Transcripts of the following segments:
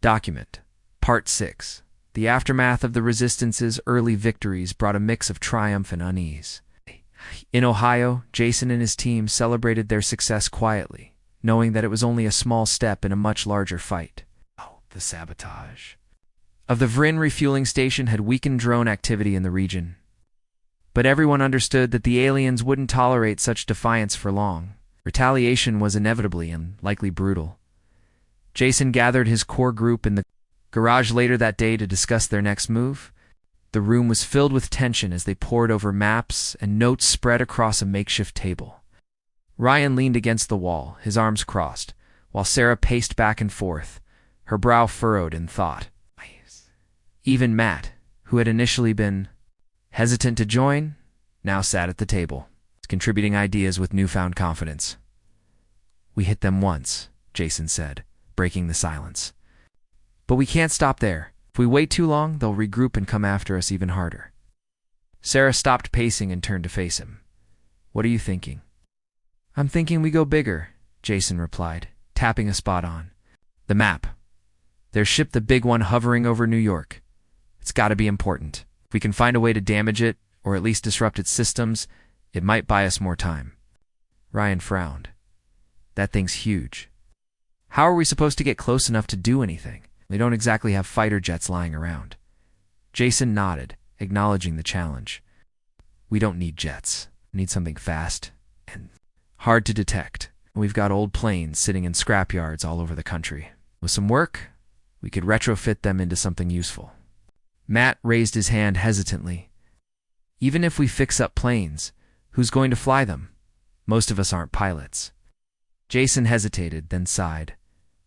Document. Part 6. The aftermath of the Resistance's early victories brought a mix of triumph and unease. In Ohio, Jason and his team celebrated their success quietly, knowing that it was only a small step in a much larger fight. The sabotage of the Vryn refueling station had weakened drone activity in the region. But everyone understood that the aliens wouldn't tolerate such defiance for long. Retaliation was inevitably and likely brutal. Jason gathered his core group in the garage later that day to discuss their next move. The room was filled with tension as they pored over maps and notes spread across a makeshift table. Ryan leaned against the wall, his arms crossed, while Sarah paced back and forth, her brow furrowed in thought. Even Matt, who had initially been hesitant to join, now sat at the table, contributing ideas with newfound confidence. "We hit them once," Jason said, breaking the silence. "But we can't stop there. If we wait too long, they'll regroup and come after us even harder." Sarah stopped pacing and turned to face him. "What are you thinking?" "I'm thinking we go bigger," Jason replied, tapping a spot on the map. "There's ship the big one hovering over New York. It's got to be important. If we can find a way to damage it, or at least disrupt its systems, it might buy us more time." Ryan frowned. "That thing's huge. How are we supposed to get close enough to do anything? We don't exactly have fighter jets lying around." Jason nodded, acknowledging the challenge. "We don't need jets. We need something fast and hard to detect. We've got old planes sitting in scrapyards all over the country. With some work, we could retrofit them into something useful." Matt raised his hand hesitantly. "Even if we fix up planes, who's going to fly them? Most of us aren't pilots." Jason hesitated, then sighed.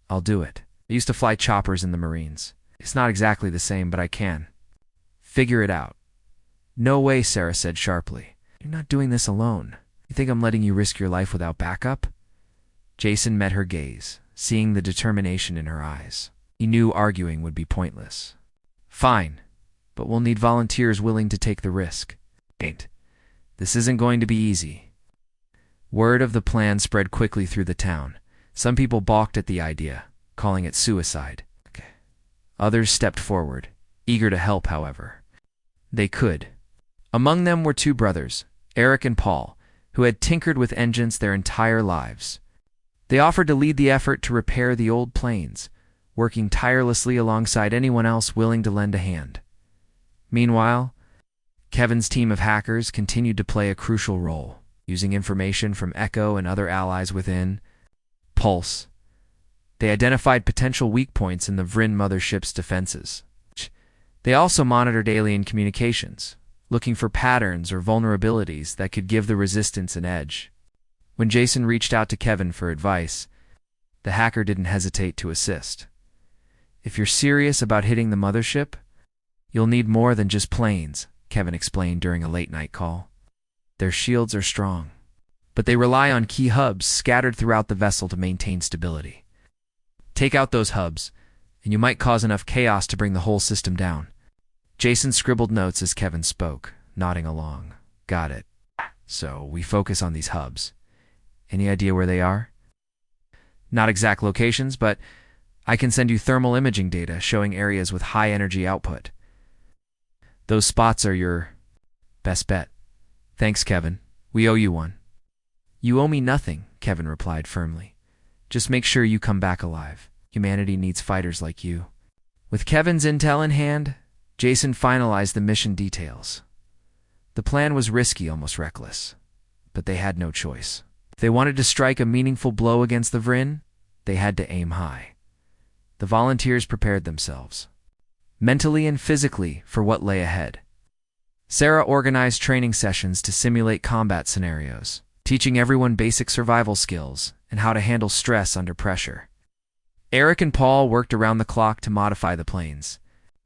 "I'll do it. I used to fly choppers in the Marines. It's not exactly the same, but I can figure it out." "No way," Sarah said sharply. "You're not doing this alone. You think I'm letting you risk your life without backup?" Jason met her gaze, seeing the determination in her eyes. He knew arguing would be pointless. "Fine, but we'll need volunteers willing to take the risk. This isn't going to be easy." Word of the plan spread quickly through the town. Some people balked at the idea, calling it suicide. Others stepped forward, eager to help, however they could. Among them were two brothers, Eric and Paul, who had tinkered with engines their entire lives. They offered to lead the effort to repair the old planes, working tirelessly alongside anyone else willing to lend a hand. Meanwhile, Kevin's team of hackers continued to play a crucial role, using information from Echo and other allies within Pulse. They identified potential weak points in the Vryn mothership's defenses. They also monitored alien communications, looking for patterns or vulnerabilities that could give the Resistance an edge. When Jason reached out to Kevin for advice, the hacker didn't hesitate to assist. "If you're serious about hitting the mothership, you'll need more than just planes," Kevin explained during a late-night call. "Their shields are strong, but they rely on key hubs scattered throughout the vessel to maintain stability. Take out those hubs, and you might cause enough chaos to bring the whole system down." Jason scribbled notes as Kevin spoke, nodding along. "Got it. So we focus on these hubs. Any idea where they are?" "Not exact locations, but I can send you thermal imaging data showing areas with high energy output. Those spots are your best bet." "Thanks, Kevin. We owe you one." "You owe me nothing," Kevin replied firmly. "Just make sure you come back alive. Humanity needs fighters like you." With Kevin's intel in hand, Jason finalized the mission details. The plan was risky, almost reckless, but they had no choice. If they wanted to strike a meaningful blow against the Vryn, they had to aim high. The volunteers prepared themselves, mentally and physically, for what lay ahead. Sarah organized training sessions to simulate combat scenarios, teaching everyone basic survival skills and how to handle stress under pressure. Eric and Paul worked around the clock to modify the planes,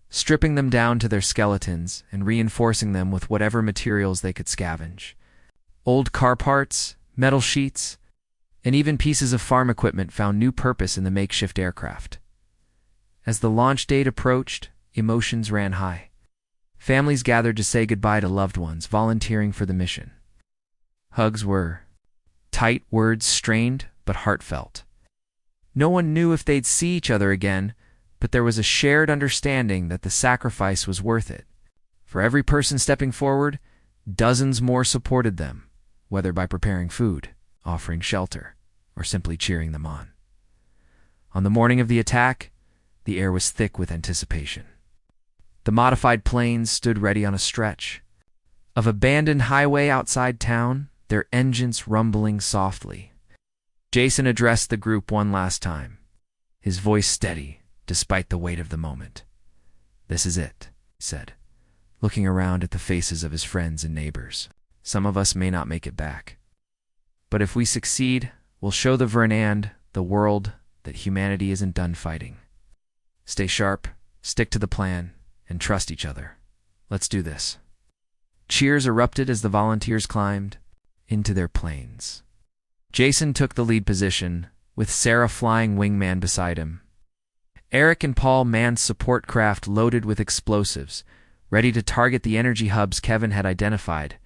stripping them down to their skeletons and reinforcing them with whatever materials they could scavenge. Old car parts, metal sheets, and even pieces of farm equipment found new purpose in the makeshift aircraft. As the launch date approached, emotions ran high. Families gathered to say goodbye to loved ones volunteering for the mission. Hugs were tight, words strained but heartfelt. No one knew if they'd see each other again, but there was a shared understanding that the sacrifice was worth it. For every person stepping forward, dozens more supported them, whether by preparing food, offering shelter, or simply cheering them on. On the morning of the attack, the air was thick with anticipation. The modified planes stood ready on a stretch of abandoned highway outside town, their engines rumbling softly. Jason addressed the group one last time, his voice steady despite the weight of the moment. "This is it," he said, looking around at the faces of his friends and neighbors. "Some of us may not make it back. But if we succeed, we'll show the Vryn and the world that humanity isn't done fighting. Stay sharp, stick to the plan, and trust each other. Let's do this." Cheers erupted as the volunteers climbed into their planes. Jason took the lead position, with Sarah flying wingman beside him. Eric and Paul manned support craft loaded with explosives, ready to target the energy hubs Kevin had identified.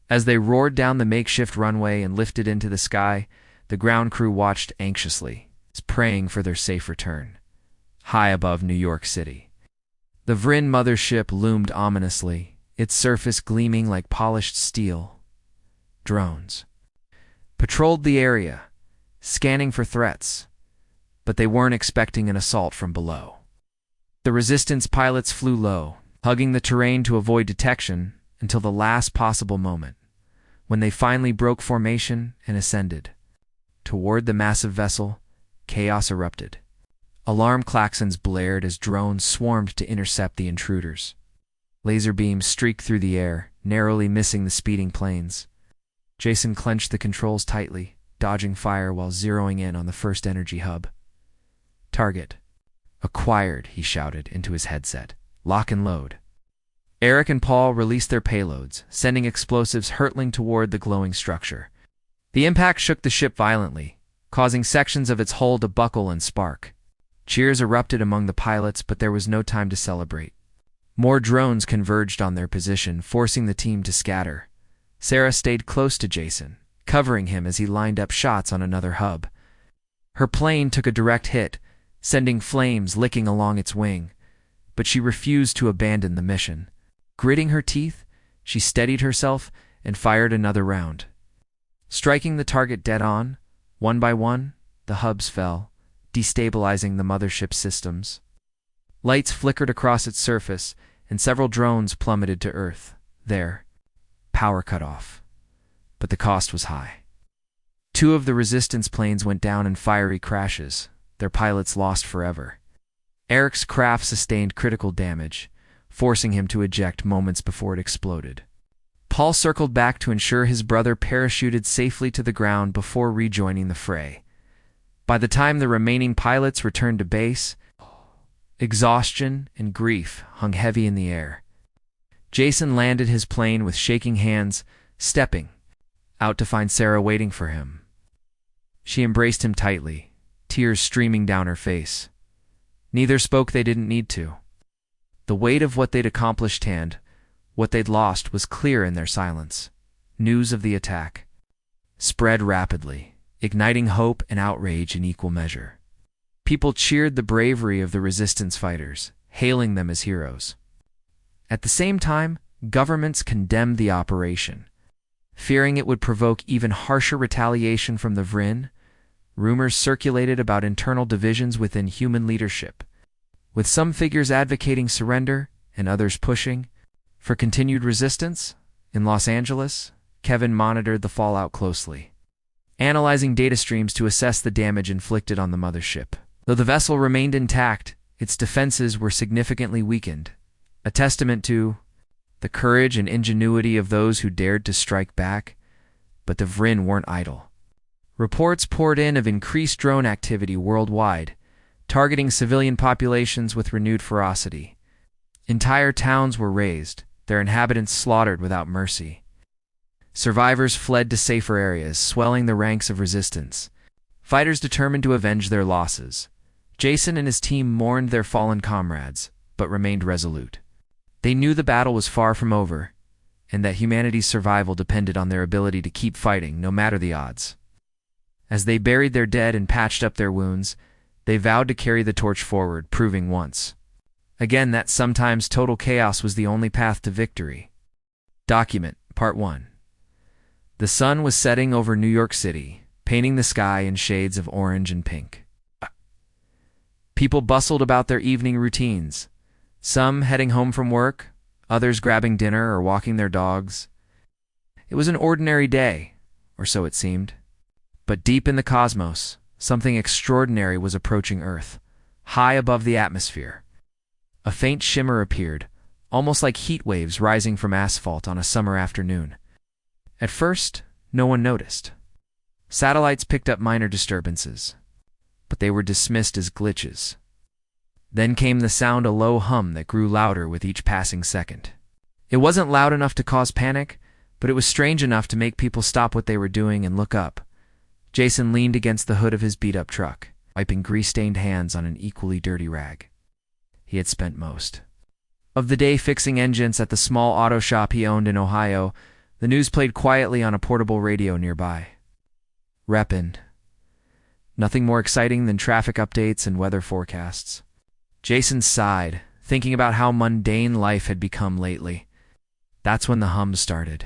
As they roared down the makeshift runway and lifted into the sky, the ground crew watched anxiously, praying for their safe return. High above New York City, the Vryn mothership loomed ominously, its surface gleaming like polished steel. Drones patrolled the area, scanning for threats, but they weren't expecting an assault from below. The Resistance pilots flew low, hugging the terrain to avoid detection until the last possible moment, when they finally broke formation and ascended. Toward the massive vessel, chaos erupted. Alarm klaxons blared as drones swarmed to intercept the intruders. Laser beams streaked through the air, narrowly missing the speeding planes. Jason clenched the controls tightly, dodging fire while zeroing in on the first energy hub. "Target acquired," he shouted into his headset. "Lock and load." Eric and Paul released their payloads, sending explosives hurtling toward the glowing structure. The impact shook the ship violently, causing sections of its hull to buckle and spark. Cheers erupted among the pilots, but there was no time to celebrate. More drones converged on their position, forcing the team to scatter. Sarah stayed close to Jason, covering him as he lined up shots on another hub. Her plane took a direct hit, sending flames licking along its wing, but she refused to abandon the mission. Gritting her teeth, she steadied herself and fired another round. Striking the target dead on, one by one, the hubs fell, destabilizing the mothership's systems. Lights flickered across its surface, and several drones plummeted to Earth. There, power cut off. But the cost was high. 2 of the Resistance planes went down in fiery crashes, their pilots lost forever. Eric's craft sustained critical damage, forcing him to eject moments before it exploded. Paul circled back to ensure his brother parachuted safely to the ground before rejoining the fray. By the time the remaining pilots returned to base, exhaustion and grief hung heavy in the air. Jason landed his plane with shaking hands, stepping out to find Sarah waiting for him. She embraced him tightly, tears streaming down her face. Neither spoke. They didn't need to. The weight of what they'd accomplished and what they'd lost was clear in their silence. News of the attack spread rapidly, igniting hope and outrage in equal measure. People cheered the bravery of the Resistance fighters, hailing them as heroes. At the same time, governments condemned the operation. Fearing it would provoke even harsher retaliation from the Vryn, rumors circulated about internal divisions within human leadership, with some figures advocating surrender and others pushing for continued resistance. In Los Angeles, Kevin monitored the fallout closely, analyzing data streams to assess the damage inflicted on the mothership. Though the vessel remained intact, its defenses were significantly weakened, a testament to the courage and ingenuity of those who dared to strike back. But the Vryn weren't idle. Reports poured in of increased drone activity worldwide, targeting civilian populations with renewed ferocity. Entire towns were razed, their inhabitants slaughtered without mercy. Survivors fled to safer areas, swelling the ranks of resistance. Fighters determined to avenge their losses. Jason and his team mourned their fallen comrades, but remained resolute. They knew the battle was far from over, and that humanity's survival depended on their ability to keep fighting, no matter the odds. As they buried their dead and patched up their wounds, They vowed to carry the torch forward, proving once again that sometimes total chaos was the only path to victory. Document Part 1. The sun was setting over New York City, painting the sky in shades of orange and pink. People bustled about their evening routines, some heading home from work, others grabbing dinner or walking their dogs. It was an ordinary day, or so it seemed. But deep in the cosmos, something extraordinary was approaching Earth, high above the atmosphere. A faint shimmer appeared, almost like heat waves rising from asphalt on a summer afternoon. At first, no one noticed. Satellites picked up minor disturbances, but they were dismissed as glitches. Then came the sound, a low hum that grew louder with each passing second. It wasn't loud enough to cause panic, but it was strange enough to make people stop what they were doing and look up. Jason leaned against the hood of his beat-up truck, wiping grease-stained hands on an equally dirty rag. He had spent most of the day fixing engines at the small auto shop he owned in Ohio. The news played quietly on a portable radio nearby. Reppin'. Nothing more exciting than traffic updates and weather forecasts. Jason sighed, thinking about how mundane life had become lately. That's when the hum started.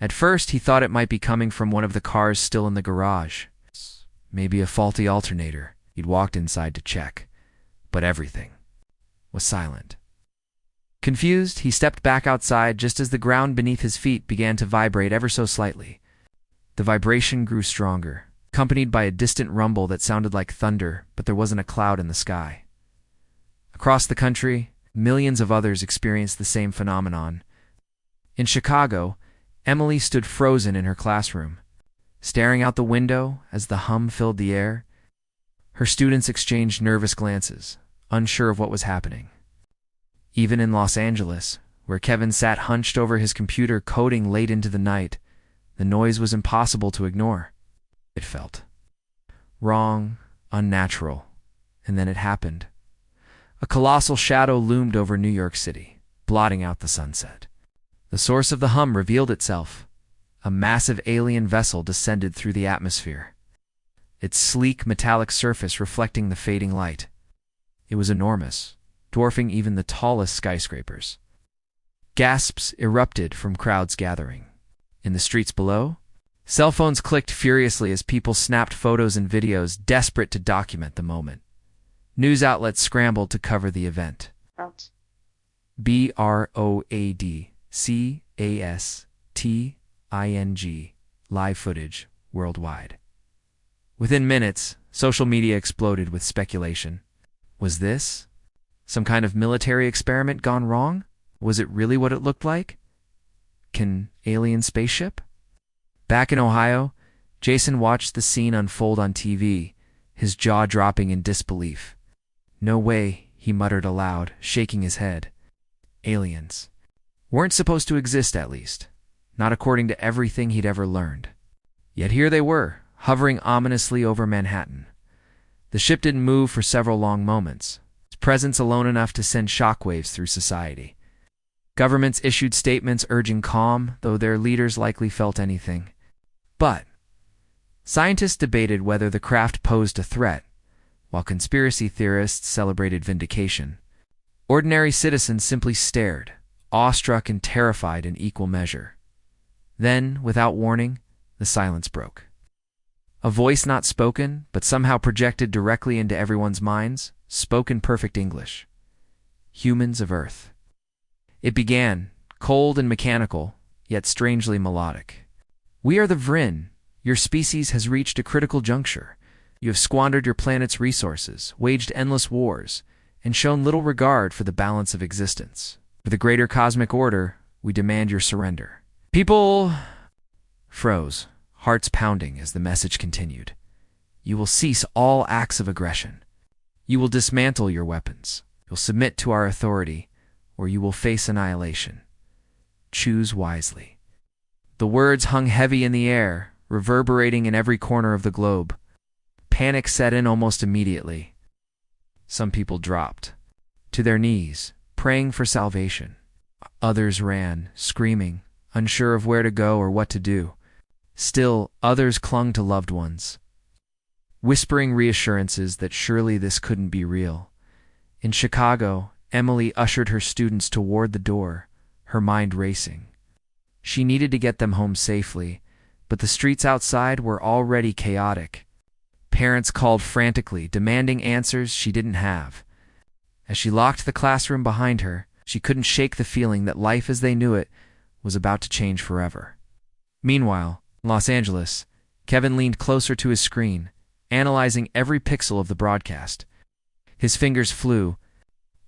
At first, he thought it might be coming from one of the cars still in the garage. Maybe a faulty alternator. He'd walked inside to check. But everything was silent. Confused, he stepped back outside just as the ground beneath his feet began to vibrate ever so slightly. The vibration grew stronger, accompanied by a distant rumble that sounded like thunder, but there wasn't a cloud in the sky. Across the country, millions of others experienced the same phenomenon. In Chicago, Emily stood frozen in her classroom, staring out the window as the hum filled the air. Her students exchanged nervous glances, unsure of what was happening. Even in Los Angeles, where Kevin sat hunched over his computer coding late into the night, the noise was impossible to ignore. It felt wrong, unnatural, and then it happened. A colossal shadow loomed over New York City, blotting out the sunset. The source of the hum revealed itself. A massive alien vessel descended through the atmosphere, its sleek metallic surface reflecting the fading light. It was enormous, dwarfing even the tallest skyscrapers. Gasps erupted from crowds gathering. In the streets below, cell phones clicked furiously as people snapped photos and videos, desperate to document the moment. News outlets scrambled to cover the event. BROADCASTING live footage worldwide. Within minutes, social media exploded with speculation. Was this some kind of military experiment gone wrong? Was it really what it looked like? Can alien spaceship? Back in Ohio, Jason watched the scene unfold on TV, his jaw dropping in disbelief. No way, he muttered aloud, shaking his head. Aliens weren't supposed to exist, at least, not according to everything he'd ever learned. Yet here they were, hovering ominously over Manhattan. The ship didn't move for several long moments, its presence alone enough to send shockwaves through society. Governments issued statements urging calm, though their leaders likely felt anything. But scientists debated whether the craft posed a threat, while conspiracy theorists celebrated vindication. Ordinary citizens simply stared, awestruck and terrified in equal measure. Then, without warning, the silence broke. A voice not spoken, but somehow projected directly into everyone's minds, spoke in perfect English. Humans of Earth. It began, cold and mechanical, yet strangely melodic. We are the Vrin. Your species has reached a critical juncture. You have squandered your planet's resources, waged endless wars, and shown little regard for the balance of existence. For the greater cosmic order, we demand your surrender. People froze, hearts pounding as the message continued. You will cease all acts of aggression. You will dismantle your weapons. You'll submit to our authority, or you will face annihilation. Choose wisely. The words hung heavy in the air, reverberating in every corner of the globe. Panic set in almost immediately. Some people dropped to their knees, praying for salvation. Others ran, screaming, unsure of where to go or what to do. Still, others clung to loved ones. whispering reassurances that surely this couldn't be real. In Chicago, Emily ushered her students toward the door, her mind racing. She needed to get them home safely, but the streets outside were already chaotic. Parents called frantically, demanding answers she didn't have. As she locked the classroom behind her, she couldn't shake the feeling that life as they knew it was about to change forever. Meanwhile, in Los Angeles, Kevin leaned closer to his screen, analyzing every pixel of the broadcast. His fingers flew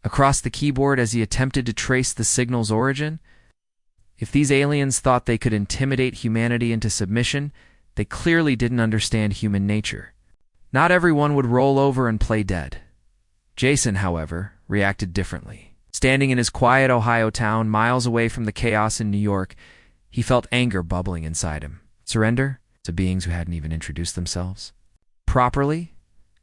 across the keyboard as he attempted to trace the signal's origin. If these aliens thought they could intimidate humanity into submission, they clearly didn't understand human nature. Not everyone would roll over and play dead. Jason, however, reacted differently. Standing in his quiet Ohio town, miles away from the chaos in New York, he felt anger bubbling inside him. Surrender to beings who hadn't even introduced themselves properly?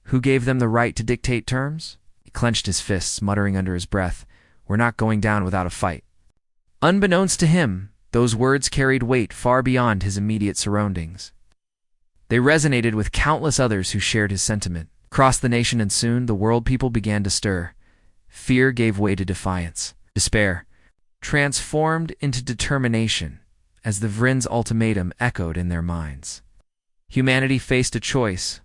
Who gave them the right to dictate terms? He clenched his fists, muttering under his breath, "We're not going down without a fight." Unbeknownst to him, those words carried weight far beyond his immediate surroundings. They resonated with countless others who shared his sentiment. Across the nation and soon, the world people began to stir. Fear gave way to defiance. Despair transformed into determination as the Vryn's ultimatum echoed in their minds. Humanity faced a choice: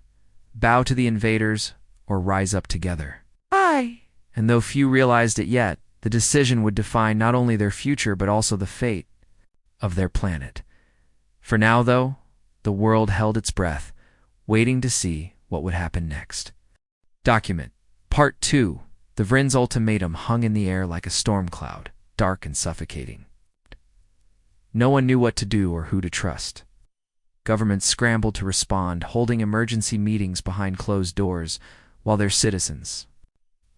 bow to the invaders or rise up together. And though few realized it yet, the decision would define not only their future but also the fate of their planet. For now, though, the world held its breath, waiting to see what would happen next. Document Part 2. The Vryn's ultimatum hung in the air like a storm cloud, dark and suffocating. No one knew what to do or who to trust. Governments scrambled to respond, holding emergency meetings behind closed doors, while their citizens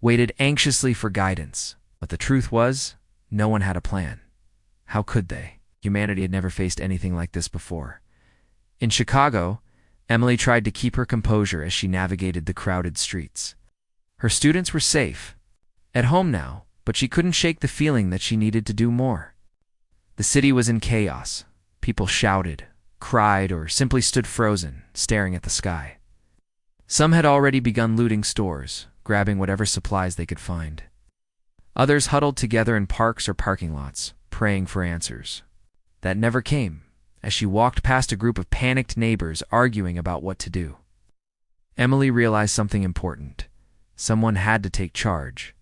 waited anxiously for guidance. But the truth was, no one had a plan. How could they? Humanity had never faced anything like this before. In Chicago, Emily tried to keep her composure as she navigated the crowded streets. Her students were safe, at home now, but she couldn't shake the feeling that she needed to do more. The city was in chaos. People shouted, cried, or simply stood frozen, staring at the sky. Some had already begun looting stores, grabbing whatever supplies they could find. Others huddled together in parks or parking lots, praying for answers. That never came, as she walked past a group of panicked neighbors arguing about what to do. Emily realized something important. Someone had to take charge.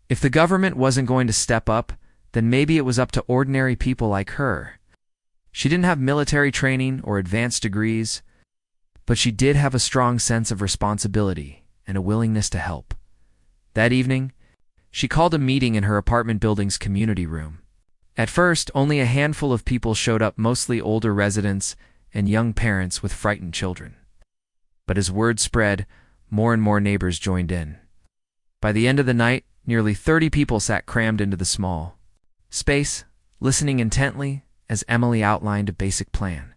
If the government wasn't going to step up, then maybe it was up to ordinary people like her. She didn't have military training or advanced degrees, but she did have a strong sense of responsibility and a willingness to help. That evening, she called a meeting in her apartment building's community room. At first, only a handful of people showed up, mostly older residents and young parents with frightened children. But as word spread, more and more neighbors joined in. By the end of the night, nearly 30 people sat crammed into the small space, listening intently as Emily outlined a basic plan.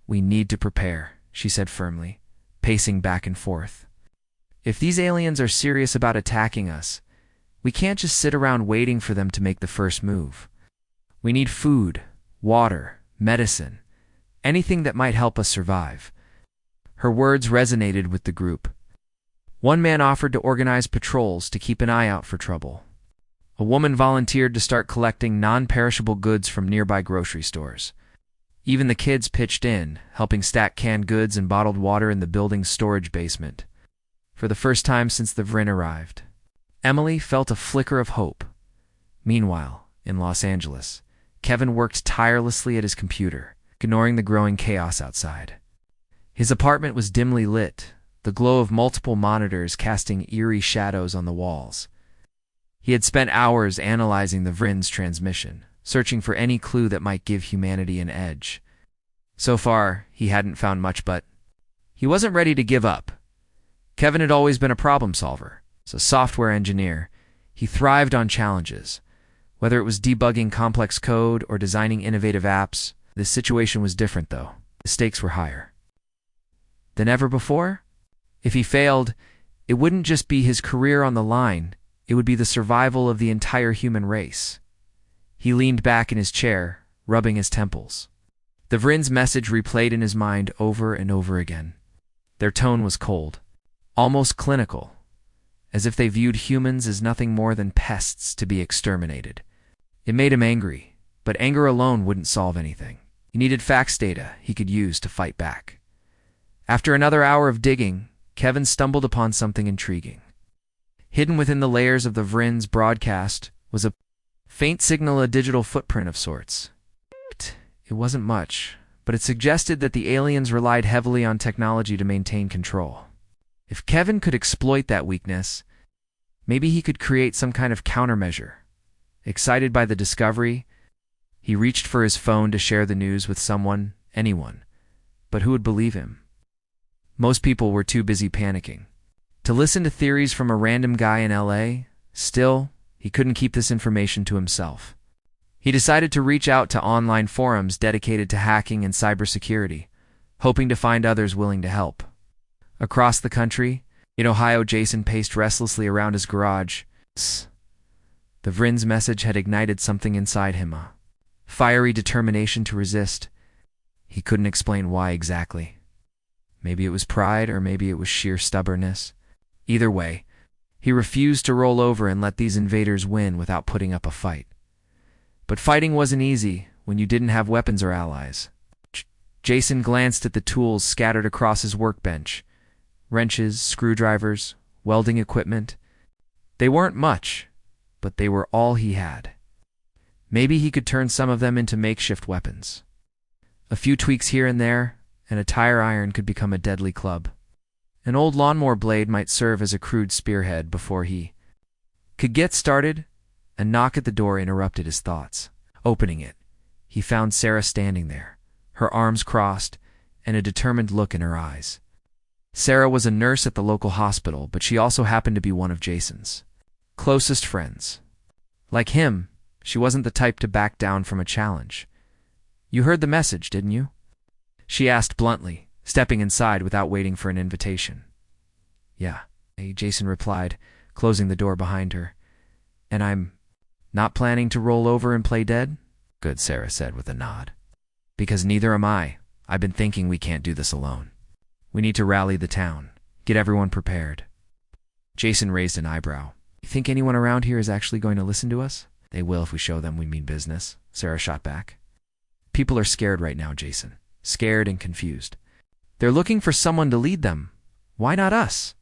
"We need to prepare," she said firmly, pacing back and forth. "If these aliens are serious about attacking us, we can't just sit around waiting for them to make the first move. We need food, water, medicine, anything that might help us survive." Her words resonated with the group. One man offered to organize patrols to keep an eye out for trouble. A woman volunteered to start collecting non-perishable goods from nearby grocery stores. Even the kids pitched in, helping stack canned goods and bottled water in the building's storage basement. For the first time since the Vryn arrived, Emily felt a flicker of hope. Meanwhile, in Los Angeles, Kevin worked tirelessly at his computer, ignoring the growing chaos outside. His apartment was dimly lit, the glow of multiple monitors casting eerie shadows on the walls. He had spent hours analyzing the Vryn's transmission, searching for any clue that might give humanity an edge. So far, he hadn't found much, but he wasn't ready to give up. Kevin had always been a problem solver. As a software engineer, he thrived on challenges. Whether it was debugging complex code or designing innovative apps, this situation was different, though. The stakes were higher than ever before. If he failed, it wouldn't just be his career on the line, it would be the survival of the entire human race. He leaned back in his chair, rubbing his temples. The Vryn's message replayed in his mind over and over again. Their tone was cold, almost clinical, as if they viewed humans as nothing more than pests to be exterminated. It made him angry, but anger alone wouldn't solve anything. He needed facts data he could use to fight back. After another hour of digging, Kevin stumbled upon something intriguing. Hidden within the layers of the Vrin's broadcast was a faint signal, a digital footprint of sorts. It wasn't much, but it suggested that the aliens relied heavily on technology to maintain control. If Kevin could exploit that weakness, maybe he could create some kind of countermeasure. Excited by the discovery, he reached for his phone to share the news with someone, anyone. But who would believe him? Most people were too busy panicking. To listen to theories from a random guy in LA, still, he couldn't keep this information to himself. He decided to reach out to online forums dedicated to hacking and cybersecurity, hoping to find others willing to help. Across the country, in Ohio, Jason paced restlessly around his garage. The Vrin's message had ignited something inside him, a fiery determination to resist. He couldn't explain why exactly. Maybe it was pride, or maybe it was sheer stubbornness. Either way, he refused to roll over and let these invaders win without putting up a fight. But fighting wasn't easy when you didn't have weapons or allies. Jason glanced at the tools scattered across his workbench. Wrenches, screwdrivers, welding equipment. They weren't much, but they were all he had. Maybe he could turn some of them into makeshift weapons. A few tweaks here and there, and a tire iron could become a deadly club. An old lawnmower blade might serve as a crude spearhead before he could get started. A knock at the door interrupted his thoughts. Opening it, he found Sarah standing there, her arms crossed, and a determined look in her eyes. Sarah was a nurse at the local hospital, but she also happened to be one of Jason's closest friends. Like him, she wasn't the type to back down from a challenge. "You heard the message, didn't you?" she asked bluntly, stepping inside without waiting for an invitation. "Yeah," Jason replied, closing the door behind her. "And I'm not planning to roll over and play dead?" "Good," Sarah said with a nod. "Because neither am I. I've been thinking we can't do this alone. We need to rally the town, get everyone prepared." Jason raised an eyebrow. "You think anyone around here is actually going to listen to us?" "They will if we show them we mean business," Sarah shot back. "People are scared right now, Jason. Scared and confused. They're looking for someone to lead them. Why not us?"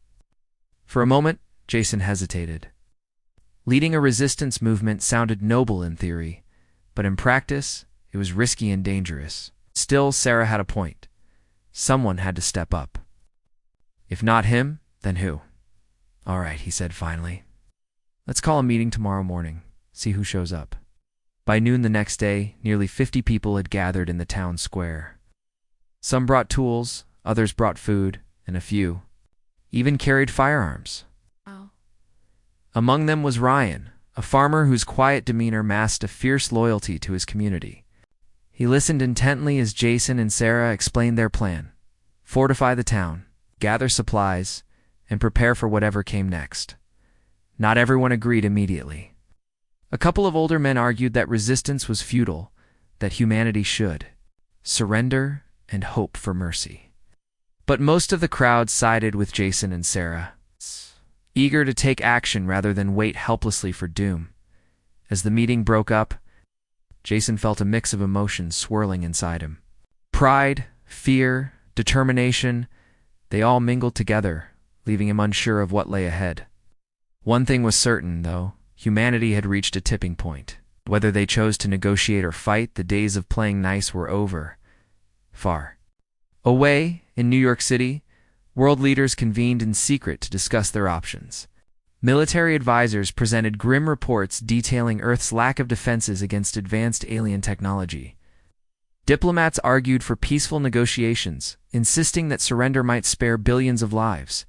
For a moment, Jason hesitated. Leading a resistance movement sounded noble in theory, but in practice, it was risky and dangerous. Still, Sarah had a point. Someone had to step up. If not him, then who? "All right," he said finally. "Let's call a meeting tomorrow morning, see who shows up." By noon the next day, nearly 50 people had gathered in the town square. Some brought tools, others brought food, and a few even carried firearms. Wow. Among them was Ryan, a farmer whose quiet demeanor masked a fierce loyalty to his community. He listened intently as Jason and Sarah explained their plan: fortify the town, gather supplies, and prepare for whatever came next. Not everyone agreed immediately. A couple of older men argued that resistance was futile, that humanity should surrender and hope for mercy. But most of the crowd sided with Jason and Sarah, eager to take action rather than wait helplessly for doom. As the meeting broke up, Jason felt a mix of emotions swirling inside him. Pride, fear, determination, they all mingled together, leaving him unsure of what lay ahead. One thing was certain, though: humanity had reached a tipping point. Whether they chose to negotiate or fight, the days of playing nice were over. Far away, in New York City, world leaders convened in secret to discuss their options. Military advisors presented grim reports detailing Earth's lack of defenses against advanced alien technology. Diplomats argued for peaceful negotiations, insisting that surrender might spare billions of lives.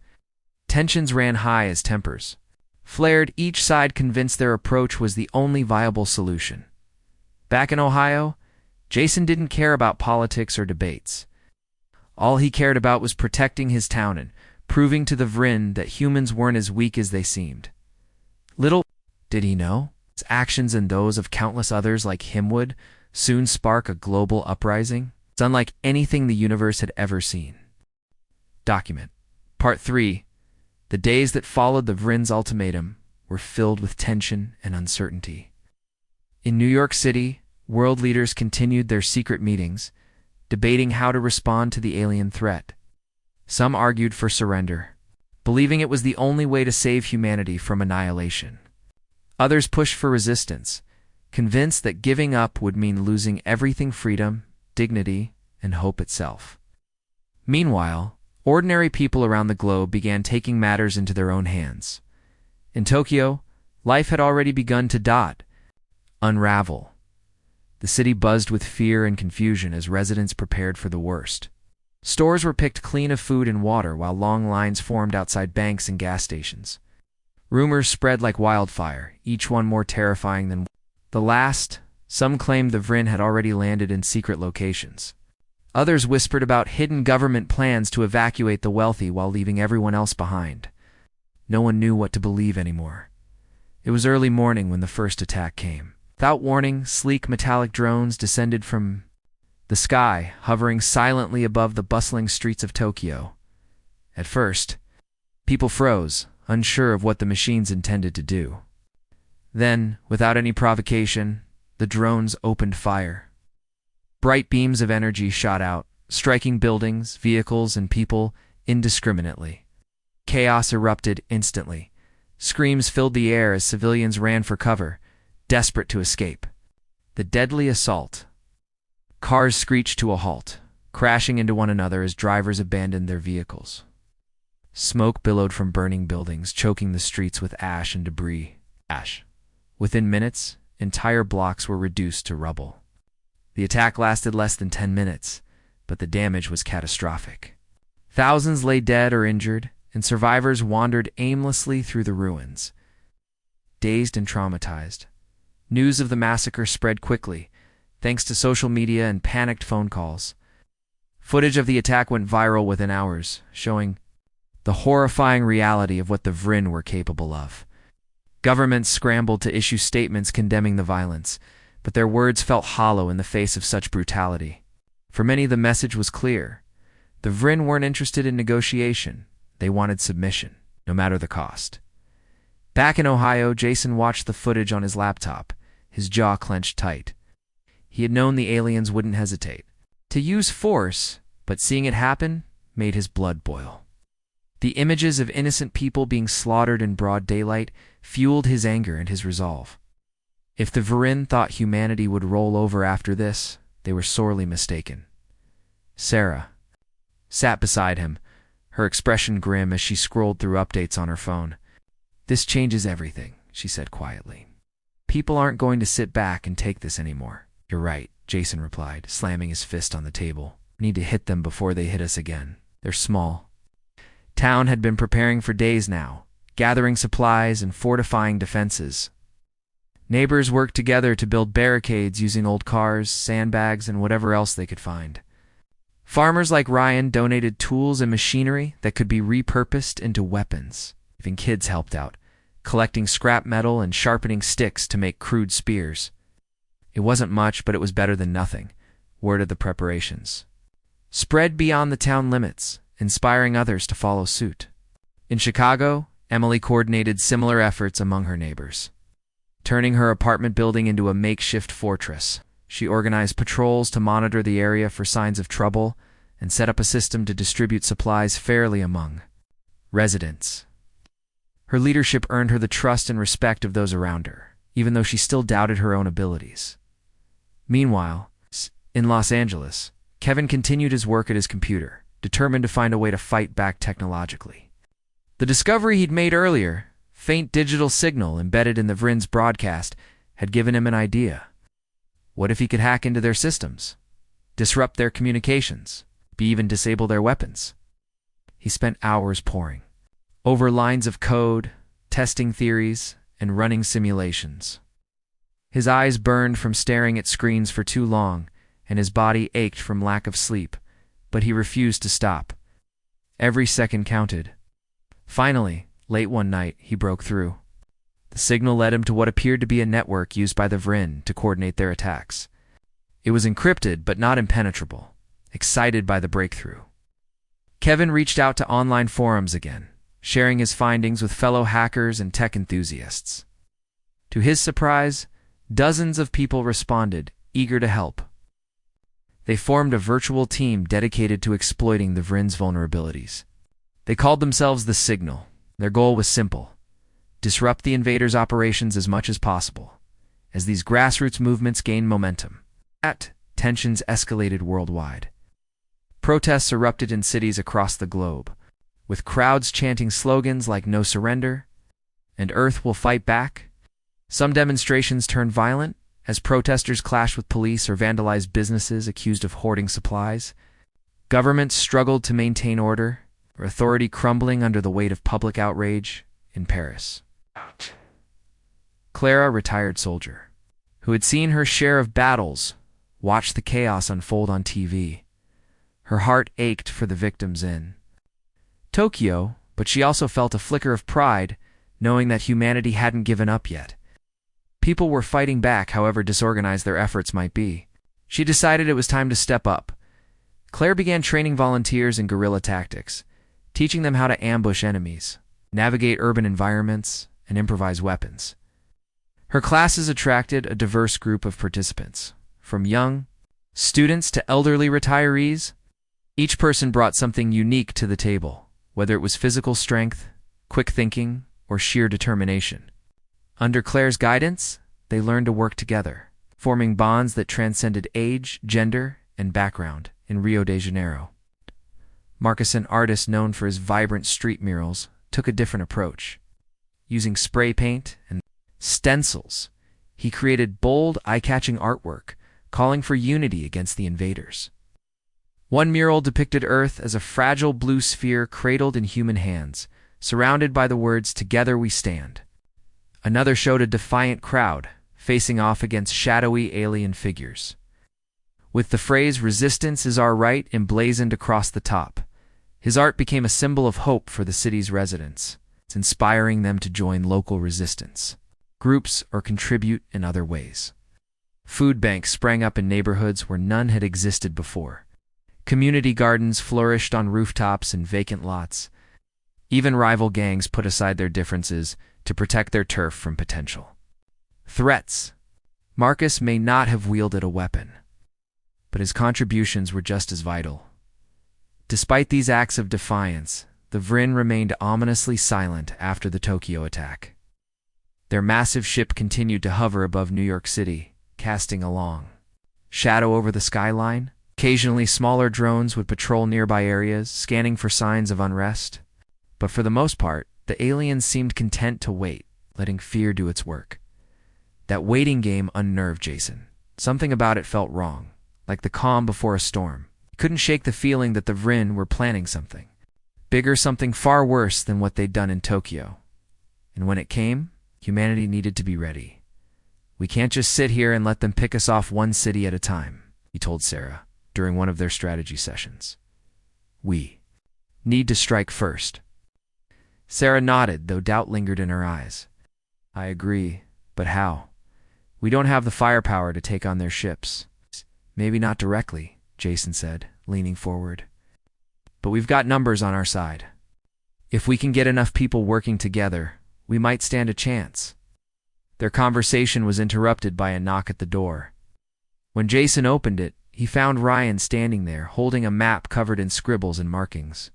Tensions ran high as tempers flared, each side convinced their approach was the only viable solution. Back in Ohio, Jason didn't care about politics or debates. All he cared about was protecting his town and proving to the Vrin that humans weren't as weak as they seemed. Little did he know, his actions and those of countless others like him would soon spark a global uprising. It's unlike anything the universe had ever seen. Document. Part 3. The days that followed the Vrin's ultimatum were filled with tension and uncertainty. In New York City, world leaders continued their secret meetings, debating how to respond to the alien threat. Some argued for surrender, believing it was the only way to save humanity from annihilation. Others pushed for resistance, convinced that giving up would mean losing everything: freedom, dignity, and hope itself. Meanwhile, ordinary people around the globe began taking matters into their own hands. In Tokyo, life had already begun to unravel. The city buzzed with fear and confusion as residents prepared for the worst. Stores were picked clean of food and water while long lines formed outside banks and gas stations. Rumors spread like wildfire, each one more terrifying than the last. Some claimed the Vrin had already landed in secret locations. Others whispered about hidden government plans to evacuate the wealthy while leaving everyone else behind. No one knew what to believe anymore. It was early morning when the first attack came. Without warning, sleek metallic drones descended from the sky, hovering silently above the bustling streets of Tokyo. At first, people froze, unsure of what the machines intended to do. Then, without any provocation, the drones opened fire. Bright beams of energy shot out, striking buildings, vehicles, and people indiscriminately. Chaos erupted instantly. Screams filled the air as civilians ran for cover, desperate to escape. The deadly assault. Cars screeched to a halt, crashing into one another as drivers abandoned their vehicles. Smoke billowed from burning buildings, choking the streets with ash and debris. Within minutes, entire blocks were reduced to rubble. The attack lasted less than 10 minutes, but the damage was catastrophic. Thousands lay dead or injured, and survivors wandered aimlessly through the ruins. Dazed and traumatized, news of the massacre spread quickly, thanks to social media and panicked phone calls. Footage of the attack went viral within hours, showing the horrifying reality of what the Vrin were capable of. Governments scrambled to issue statements condemning the violence, but their words felt hollow in the face of such brutality. For many, the message was clear. The Vrin weren't interested in negotiation. They wanted submission, no matter the cost. Back in Ohio, Jason watched the footage on his laptop, his jaw clenched tight. He had known the aliens wouldn't hesitate to use force, but seeing it happen made his blood boil. The images of innocent people being slaughtered in broad daylight fueled his anger and his resolve. If the Vrin thought humanity would roll over after this, they were sorely mistaken. Sarah sat beside him, her expression grim as she scrolled through updates on her phone. "This changes everything," she said quietly. "People aren't going to sit back and take this anymore." "You're right," Jason replied, slamming his fist on the table. "We need to hit them before they hit us again. They're small." Town had been preparing for days now, gathering supplies and fortifying defenses. Neighbors worked together to build barricades using old cars, sandbags, and whatever else they could find. Farmers like Ryan donated tools and machinery that could be repurposed into weapons. Even kids helped out, collecting scrap metal and sharpening sticks to make crude spears. It wasn't much, but it was better than nothing. Word of the preparations spread beyond the town limits, inspiring others to follow suit. In Chicago, Emily coordinated similar efforts among her neighbors. Turning her apartment building into a makeshift fortress, she organized patrols to monitor the area for signs of trouble and set up a system to distribute supplies fairly among residents. Her leadership earned her the trust and respect of those around her, even though she still doubted her own abilities. Meanwhile, in Los Angeles, Kevin continued his work at his computer, determined to find a way to fight back technologically. The discovery he'd made earlier, faint digital signal embedded in the Vrin's broadcast, had given him an idea. What if he could hack into their systems, disrupt their communications, even disable their weapons? He spent hours poring over lines of code, testing theories, and running simulations. His eyes burned from staring at screens for too long, and his body ached from lack of sleep, but he refused to stop. Every second counted. Finally, late one night, he broke through. The signal led him to what appeared to be a network used by the Vrin to coordinate their attacks. It was encrypted but not impenetrable. Excited by the breakthrough, Kevin reached out to online forums again, sharing his findings with fellow hackers and tech enthusiasts. To his surprise, dozens of people responded, eager to help. They formed a virtual team dedicated to exploiting the Vrin's vulnerabilities. They called themselves the Signal. Their goal was simple: disrupt the invaders' operations as much as possible. As these grassroots movements gained momentum, tensions escalated worldwide. Protests erupted in cities across the globe, with crowds chanting slogans like "No surrender" and "Earth will fight back." Some demonstrations turned violent, as protesters clashed with police or vandalized businesses accused of hoarding supplies. Governments struggled to maintain order, authority crumbling under the weight of public outrage. In Paris, Clara, a retired soldier, who had seen her share of battles, watched the chaos unfold on TV. Her heart ached for the victims in Tokyo, but she also felt a flicker of pride, knowing that humanity hadn't given up yet. People were fighting back, however disorganized their efforts might be. She decided it was time to step up. Claire began training volunteers in guerrilla tactics, teaching them how to ambush enemies, navigate urban environments, and improvise weapons. Her classes attracted a diverse group of participants, from young students to elderly retirees. Each person brought something unique to the table, whether it was physical strength, quick thinking, or sheer determination. Under Claire's guidance, they learned to work together, forming bonds that transcended age, gender, and background. In Rio de Janeiro, Marcus, an artist known for his vibrant street murals, took a different approach. Using spray paint and stencils, he created bold, eye-catching artwork, calling for unity against the invaders. One mural depicted Earth as a fragile blue sphere cradled in human hands, surrounded by the words "Together we stand." Another showed a defiant crowd, facing off against shadowy alien figures. With the phrase "Resistance is our right" emblazoned across the top, his art became a symbol of hope for the city's residents, inspiring them to join local resistance groups or contribute in other ways. Food banks sprang up in neighborhoods where none had existed before. Community gardens flourished on rooftops and vacant lots. Even rival gangs put aside their differences to protect their turf from potential threats. Marcus may not have wielded a weapon, but his contributions were just as vital. Despite these acts of defiance, the Vrin remained ominously silent after the Tokyo attack. Their massive ship continued to hover above New York City, casting a long shadow over the skyline. Occasionally, smaller drones would patrol nearby areas, scanning for signs of unrest. But for the most part, the aliens seemed content to wait, letting fear do its work. That waiting game unnerved Jason. Something about it felt wrong, like the calm before a storm. He couldn't shake the feeling that the Vrin were planning something bigger, something far worse than what they'd done in Tokyo. And when it came, humanity needed to be ready. "We can't just sit here and let them pick us off one city at a time," he told Sarah during one of their strategy sessions. "We need to strike first." Sarah nodded, though doubt lingered in her eyes. "I agree, but how? We don't have the firepower to take on their ships." "Maybe not directly," Jason said, leaning forward. "But we've got numbers on our side. If we can get enough people working together, we might stand a chance." Their conversation was interrupted by a knock at the door. When Jason opened it, he found Ryan standing there, holding a map covered in scribbles and markings.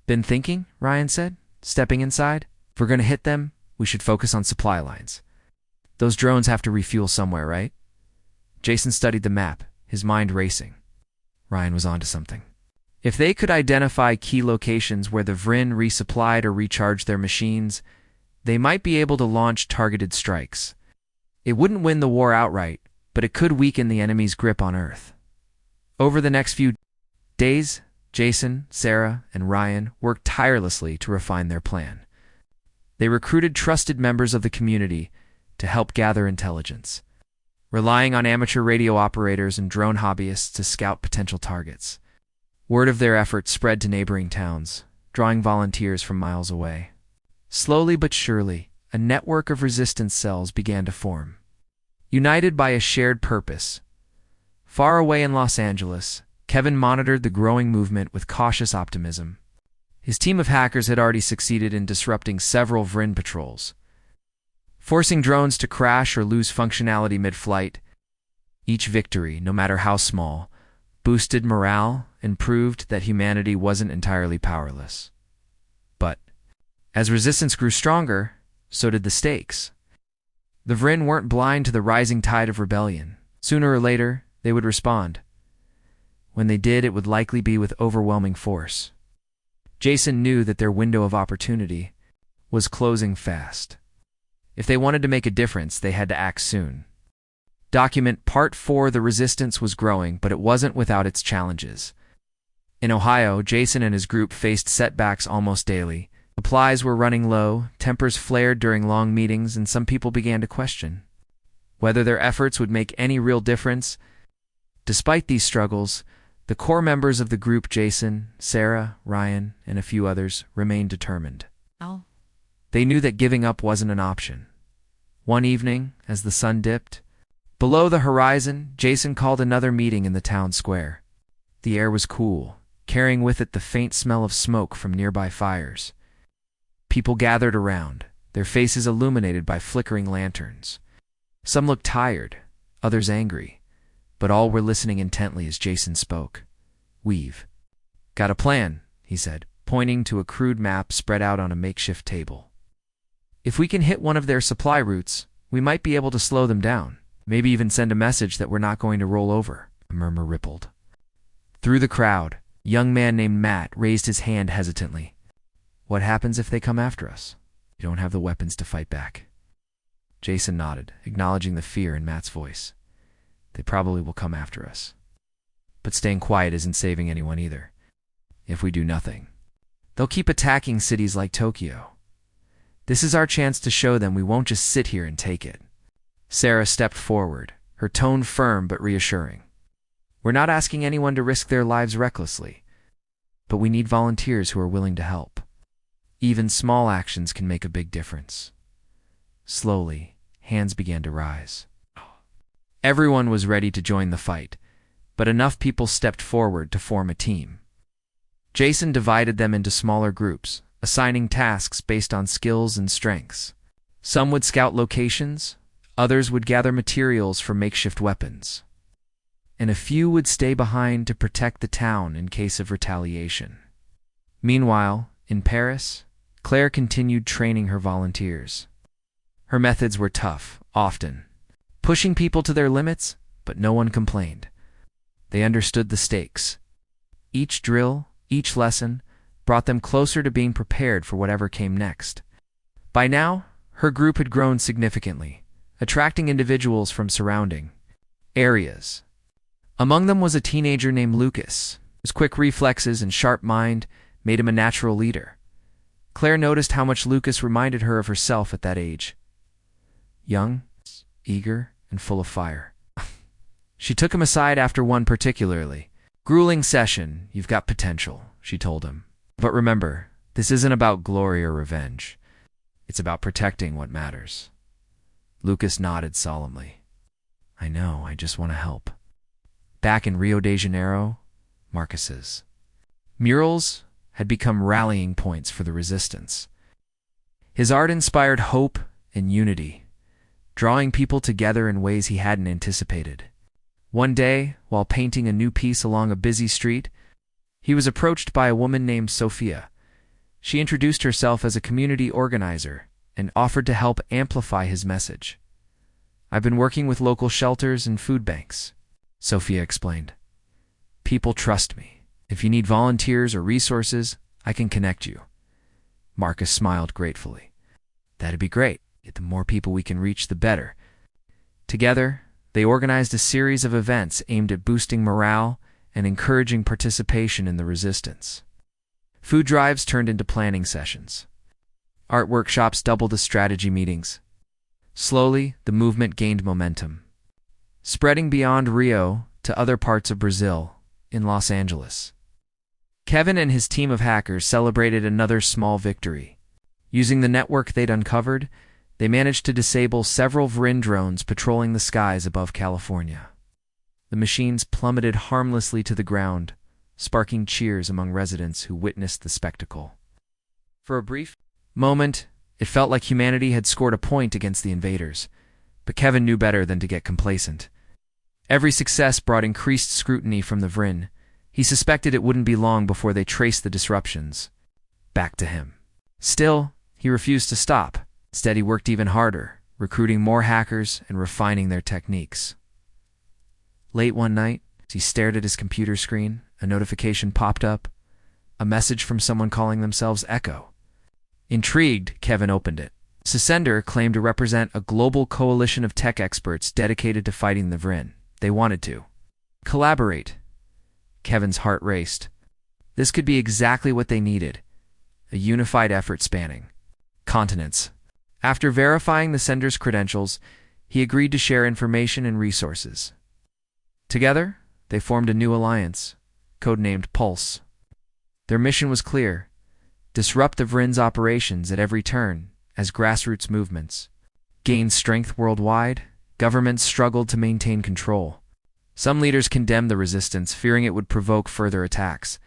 "Been thinking?" Ryan said, stepping inside. "If we're going to hit them, we should focus on supply lines. Those drones have to refuel somewhere, right?" Jason studied the map, his mind racing. Ryan was onto something. If they could identify key locations where the Vrin resupplied or recharged their machines, they might be able to launch targeted strikes. It wouldn't win the war outright, but it could weaken the enemy's grip on Earth. Over the next few days, Jason, Sarah, and Ryan worked tirelessly to refine their plan. They recruited trusted members of the community to help gather intelligence, relying on amateur radio operators and drone hobbyists to scout potential targets. Word of their efforts spread to neighboring towns, drawing volunteers from miles away. Slowly but surely, a network of resistance cells began to form. United by a shared purpose, far away in Los Angeles, Kevin monitored the growing movement with cautious optimism. His team of hackers had already succeeded in disrupting several Vrin patrols, forcing drones to crash or lose functionality mid-flight. Each victory, no matter how small, boosted morale and proved that humanity wasn't entirely powerless. But as resistance grew stronger, so did the stakes. The Vrin weren't blind to the rising tide of rebellion. Sooner or later, they would respond. When they did, it would likely be with overwhelming force. Jason knew that their window of opportunity was closing fast. If they wanted to make a difference, they had to act soon. Document Part 4: The resistance was growing, but it wasn't without its challenges. In Ohio, Jason and his group faced setbacks almost daily. Supplies were running low, tempers flared during long meetings, and some people began to question whether their efforts would make any real difference. Despite these struggles, the core members of the group, Jason, Sarah, Ryan, and a few others, remained determined. They knew that giving up wasn't an option. One evening, as the sun dipped below the horizon, Jason called another meeting in the town square. The air was cool, carrying with it the faint smell of smoke from nearby fires. People gathered around, their faces illuminated by flickering lanterns. Some looked tired, others angry, but all were listening intently as Jason spoke. "We've got a plan," he said, pointing to a crude map spread out on a makeshift table. "If we can hit one of their supply routes, we might be able to slow them down. Maybe even send a message that we're not going to roll over." A murmur rippled through the crowd. A young man named Matt raised his hand hesitantly. "What happens if they come after us? We don't have the weapons to fight back." Jason nodded, acknowledging the fear in Matt's voice. "They probably will come after us. But staying quiet isn't saving anyone either. If we do nothing, they'll keep attacking cities like Tokyo. This is our chance to show them we won't just sit here and take it." Sarah stepped forward, her tone firm but reassuring. "We're not asking anyone to risk their lives recklessly, but we need volunteers who are willing to help. Even small actions can make a big difference." Slowly, hands began to rise. Everyone was ready to join the fight, but enough people stepped forward to form a team. Jason divided them into smaller groups, assigning tasks based on skills and strengths. Some would scout locations, others would gather materials for makeshift weapons, and a few would stay behind to protect the town in case of retaliation. Meanwhile, in Paris, Claire continued training her volunteers. Her methods were tough, often pushing people to their limits, but no one complained. They understood the stakes. Each drill, each lesson, brought them closer to being prepared for whatever came next. By now, her group had grown significantly, attracting individuals from surrounding areas. Among them was a teenager named Lucas. His quick reflexes and sharp mind made him a natural leader. Claire noticed how much Lucas reminded her of herself at that age. Young, eager, and full of fire. She took him aside after one particularly grueling session. "You've got potential," she told him. "But remember, this isn't about glory or revenge. It's about protecting what matters." Lucas nodded solemnly. "I know, I just want to help." Back in Rio de Janeiro, Marcus's murals had become rallying points for the resistance. His art inspired hope and unity, drawing people together in ways he hadn't anticipated. One day, while painting a new piece along a busy street, he was approached by a woman named Sophia. She introduced herself as a community organizer and offered to help amplify his message. "I've been working with local shelters and food banks," Sophia explained. "People trust me. If you need volunteers or resources, I can connect you." Marcus smiled gratefully. "That'd be great. The more people we can reach, the better." Together, they organized a series of events aimed at boosting morale and encouraging participation in the resistance. Food drives turned into planning sessions. Art workshops doubled as strategy meetings. Slowly, the movement gained momentum, spreading beyond Rio to other parts of Brazil, in Los Angeles. Kevin and his team of hackers celebrated another small victory. Using the network they'd uncovered, they managed to disable several Vrin drones patrolling the skies above California. The machines plummeted harmlessly to the ground, sparking cheers among residents who witnessed the spectacle. For a brief moment, it felt like humanity had scored a point against the invaders, but Kevin knew better than to get complacent. Every success brought increased scrutiny from the Vryn. He suspected it wouldn't be long before they traced the disruptions back to him. Still, he refused to stop. Instead, he worked even harder, recruiting more hackers and refining their techniques. Late one night, as he stared at his computer screen, a notification popped up, a message from someone calling themselves Echo. Intrigued, Kevin opened it. The sender claimed to represent a global coalition of tech experts dedicated to fighting the Vryn. They wanted to collaborate. Kevin's heart raced. This could be exactly what they needed, a unified effort spanning continents. After verifying the sender's credentials, he agreed to share information and resources. Together, they formed a new alliance, codenamed Pulse. Their mission was clear: disrupt the Vryn's operations at every turn. As grassroots movements gained strength worldwide, governments struggled to maintain control. Some leaders condemned the resistance, fearing it would provoke further attacks.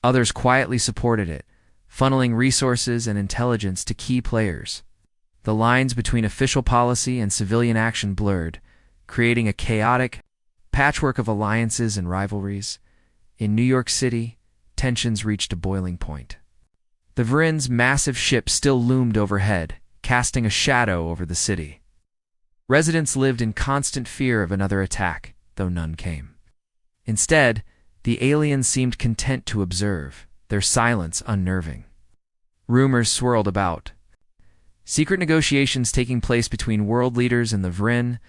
Others quietly supported it, funneling resources and intelligence to key players. The lines between official policy and civilian action blurred, creating a chaotic patchwork of alliances and rivalries. In New York City, tensions reached a boiling point. The Vryn's massive ship still loomed overhead, casting a shadow over the city. Residents lived in constant fear of another attack, though none came. Instead, the aliens seemed content to observe, their silence unnerving. Rumors swirled about. Secret negotiations taking place between world leaders and the Vryn,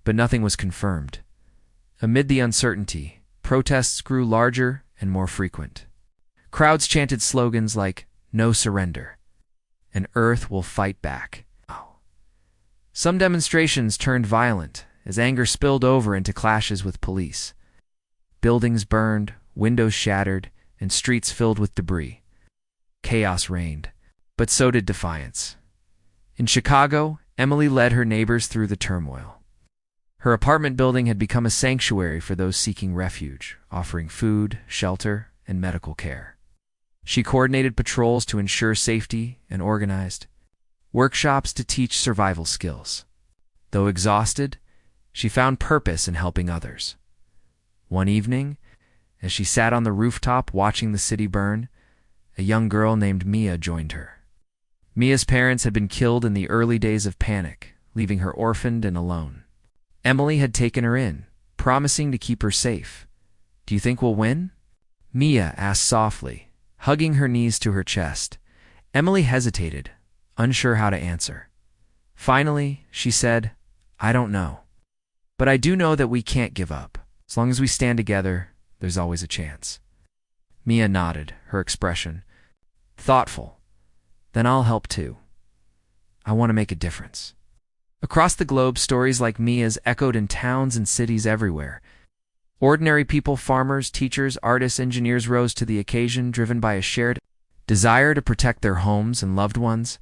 but nothing was confirmed. Amid the uncertainty, protests grew larger and more frequent. Crowds chanted slogans like, "No surrender," and "Earth will fight back." Some demonstrations turned violent as anger spilled over into clashes with police. Buildings burned, windows shattered, and streets filled with debris. Chaos reigned, but so did defiance. In Chicago, Emily led her neighbors through the turmoil. Her apartment building had become a sanctuary for those seeking refuge, offering food, shelter, and medical care. She coordinated patrols to ensure safety and organized workshops to teach survival skills. Though exhausted, she found purpose in helping others. One evening, as she sat on the rooftop watching the city burn, a young girl named Mia joined her. Mia's parents had been killed in the early days of panic, leaving her orphaned and alone. Emily had taken her in, promising to keep her safe. "Do you think we'll win?" Mia asked softly, hugging her knees to her chest. Emily hesitated, unsure how to answer. Finally, she said, "I don't know. But I do know that we can't give up. As long as we stand together, there's always a chance." Mia nodded, her expression thoughtful. "Then I'll help too. I want to make a difference." Across the globe, stories like Mia's echoed in towns and cities everywhere. Ordinary people, farmers, teachers, artists, engineers rose to the occasion, driven by a shared desire to protect their homes and loved ones.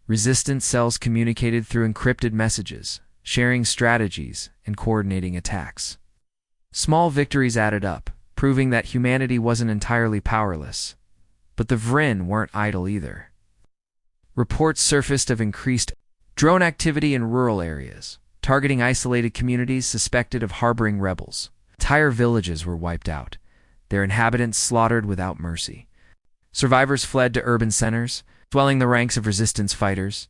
Resistance cells communicated through encrypted messages, sharing strategies and coordinating attacks. Small victories added up, proving that humanity wasn't entirely powerless. But the Vryn weren't idle either. Reports surfaced of increased drone activity in rural areas, targeting isolated communities suspected of harboring rebels. Entire villages were wiped out, their inhabitants slaughtered without mercy. Survivors fled to urban centers, swelling the ranks of resistance fighters.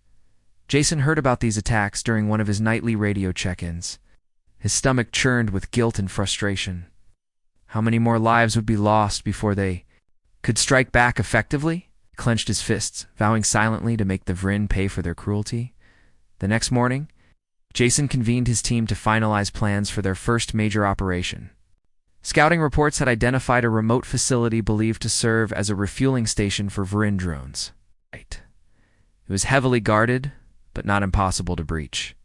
Jason heard about these attacks during one of his nightly radio check-ins. His stomach churned with guilt and frustration. How many more lives would be lost before they could strike back effectively? He clenched his fists, vowing silently to make the Vryn pay for their cruelty. The next morning, Jason convened his team to finalize plans for their first major operation. Scouting reports had identified a remote facility believed to serve as a refueling station for Vryn drones. It was heavily guarded, but not impossible to breach.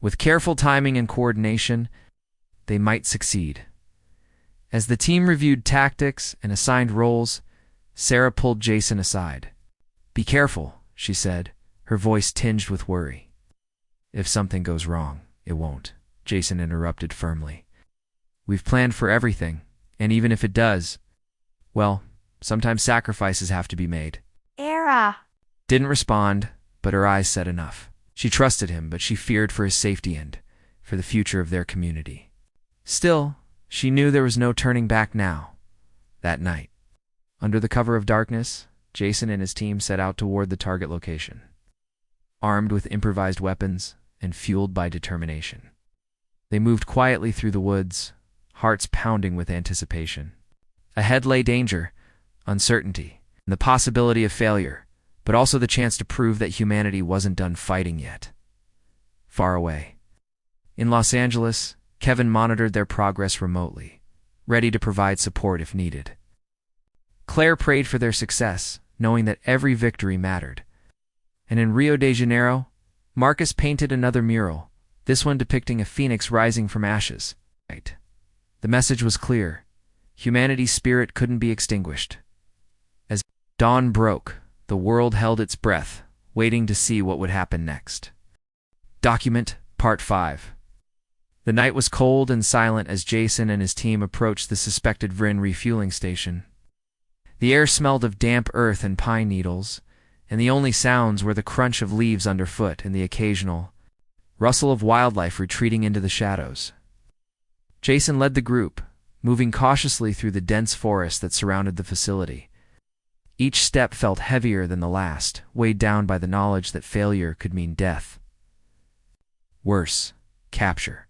With careful timing and coordination, they might succeed. As the team reviewed tactics and assigned roles, Sarah pulled Jason aside. "Be careful," she said, her voice tinged with worry. "If something goes wrong, it won't," Jason interrupted firmly. We've planned for everything, and even if it does, well, sometimes sacrifices have to be made. Era. Didn't respond, but her eyes said enough. She trusted him, but she feared for his safety and for the future of their community. Still, she knew there was no turning back now. That night, under the cover of darkness, Jason and his team set out toward the target location, armed with improvised weapons and fueled by determination. They moved quietly through the woods, hearts pounding with anticipation. Ahead lay danger, uncertainty, and the possibility of failure, but also the chance to prove that humanity wasn't done fighting yet. Far away, in Los Angeles, Kevin monitored their progress remotely, ready to provide support if needed. Claire prayed for their success, knowing that every victory mattered. And in Rio de Janeiro, Marcus painted another mural, this one depicting a phoenix rising from ashes. The message was clear. Humanity's spirit couldn't be extinguished. As dawn broke, the world held its breath, waiting to see what would happen next. Document Part 5. The night was cold and silent as Jason and his team approached the suspected Vrin refueling station. The air smelled of damp earth and pine needles, and the only sounds were the crunch of leaves underfoot and the occasional rustle of wildlife retreating into the shadows. Jason led the group, moving cautiously through the dense forest that surrounded the facility. Each step felt heavier than the last, weighed down by the knowledge that failure could mean death. Worse, capture.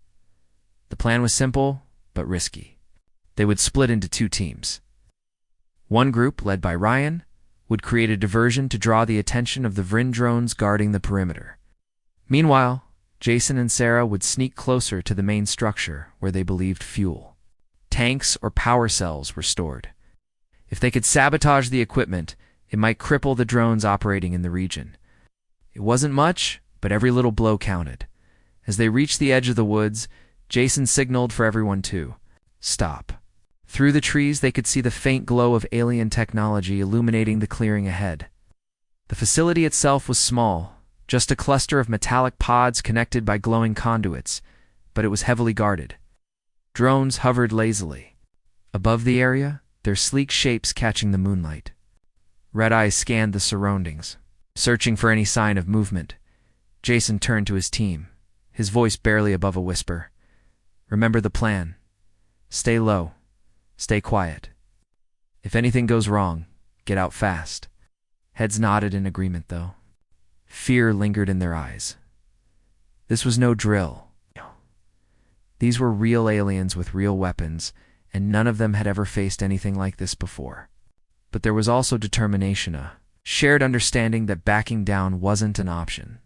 The plan was simple, but risky. They would split into two teams. One group, led by Ryan, would create a diversion to draw the attention of the Vrin drones guarding the perimeter. Meanwhile, Jason and Sarah would sneak closer to the main structure where they believed fuel, tanks, or power cells were stored. If they could sabotage the equipment, it might cripple the drones operating in the region. It wasn't much, but every little blow counted. As they reached the edge of the woods, Jason signaled for everyone to stop. Through the trees, they could see the faint glow of alien technology illuminating the clearing ahead. The facility itself was small, just a cluster of metallic pods connected by glowing conduits, but it was heavily guarded. Drones hovered lazily above the area, their sleek shapes catching the moonlight. Red eyes scanned the surroundings, searching for any sign of movement. Jason turned to his team, his voice barely above a whisper. Remember the plan. Stay low. Stay quiet. If anything goes wrong, get out fast. Heads nodded in agreement, though. Fear lingered in their eyes. This was no drill. These were real aliens with real weapons, and none of them had ever faced anything like this before. But there was also determination, a shared understanding that backing down wasn't an option.